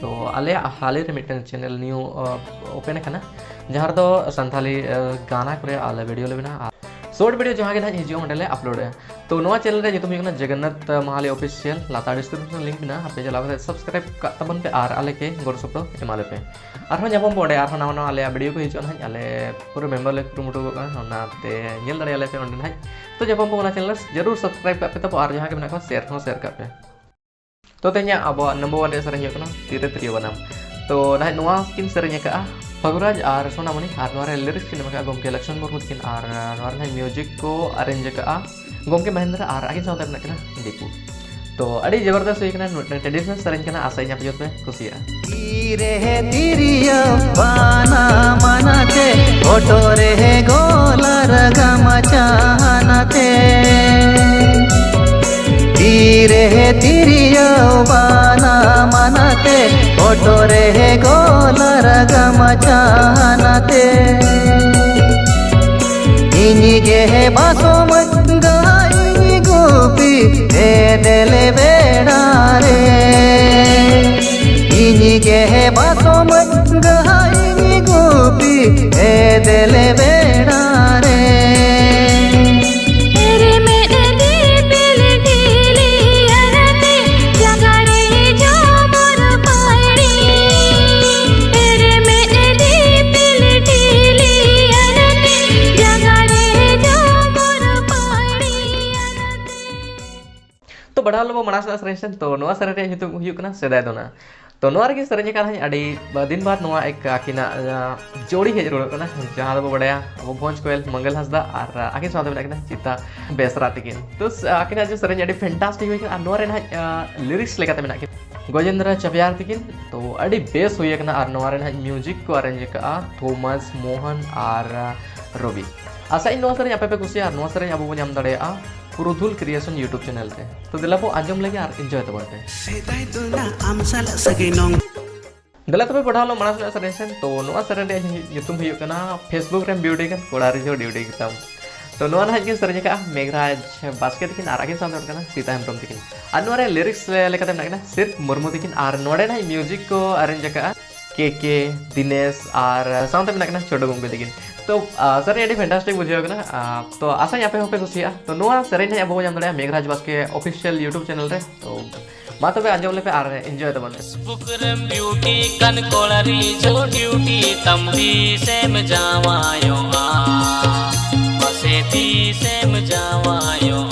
तो आले हाले रे मिटन चैनल न्यू ओपन करना जहाँ तो संथाली गाना करे आले वीडियो ले बना शॉर्ट वीडियो जहाँ के ना हिजो मंडले अपलोड है तो नवा चैनल रे जो जगन्नाथ महाले ऑफिशियल लाता डिस्क्रिप्शन लिंक बिना आपे चलाव सब्सक्राइब तबन पे आर आले के गोर सपो एमाले पे आर जापम पड़े आर नवा नवा आले वीडियो को हिजो ना आले पूरे मेंबर ले कुरुमुटु ना ते नेल दड़े आले पे ओंडे ना तो जापम पो चैनल जरूर सब्सक्राइब पे तो आर जहाँ के बना को शेयर कर पे तो तेnya अब नंबर 1 रे सरenya kana tire trio banam तो nah nuwa kin serenya ka Faguraj ar sonamoni ar nuare lyrics kin maka gomke Lakshman Murmu kin ar nuare nah music ko arrange ka gomke Mahendra ar akin sautar nak kana Dipu तो अड़ी जबरदस्त हुई ना traditional सरंज kana asai nya pejot में खुशी है रे तिरिया बाना मनाते ओटो रे गोलर गमचानते रे तिरिया बाना मनाते ओटो रे गोलर गमचानते इनिगे बासो मंगाई गोपी दे देले बेड़ा रे इनिगे बासो मंगाई गोपी दे देले बेड़ा रे तो बढ़ा लो मनास सरेंशन तो नवा सरे हुयुकना सेदाय दोना तो नवा रे सरेंज का अड़ी दिन बाद नवा एक आकिना जोड़ी हेज रोड कना जहां दो बड़या अब भोज कोयल मंगल हंसदा और आकिन साथ में चिता बेसरा तिकिन तो आकिना जो सरेंज अड़ी फैंटास्टिक हुई और नवा रे लिरिक्स लेकाते मेना गजेंद्र चपियार तिकिन तो अड़ी बेस हुई कना और नवा रे म्यूजिक को अरेंज का थॉमस मोहन और रवि आशा इन नवा सरेंज आपे कुसिया नवा सरेंज अब नाम दड़ेया पुरुधुल क्रिएशन यूट्यूब चैनल पे तो दिला को आजम लगे और एंजॉय तबन पे दिला तो पढ़ा लो मना सरेंशन तो नवा सरें रे युतुम हुयो कना फेसबुक रे ब्यूटी कन कोड़ा रे जो ड्यूटी किताम तो नवा ना के सरें का मेघराज बास्केट किन आरागे सामने कना सीता हेमब्रम तिकिन और नवा रे लिरिक्स लेकाते ना सिर्फ मुर्मू तिकिन और नोडे ना म्यूजिक को अरेंज का के दिनेश और साउंड में ना छोटो गंगे तिकिन तो सर ये फैंटास्टिक बुझे ना तो आशा यहाँ पे होपे कुसिया तो नुआ सर ने अब जाम दड़े Meghraj Baske official YouTube channel रे तो मा तबे आंजम ले पे आर एंजॉय तबन फेसबुक रे ब्यूटी कन कोलरी जो ड्यूटी तंबी सेम जावायो आ बसेती सेम जावायो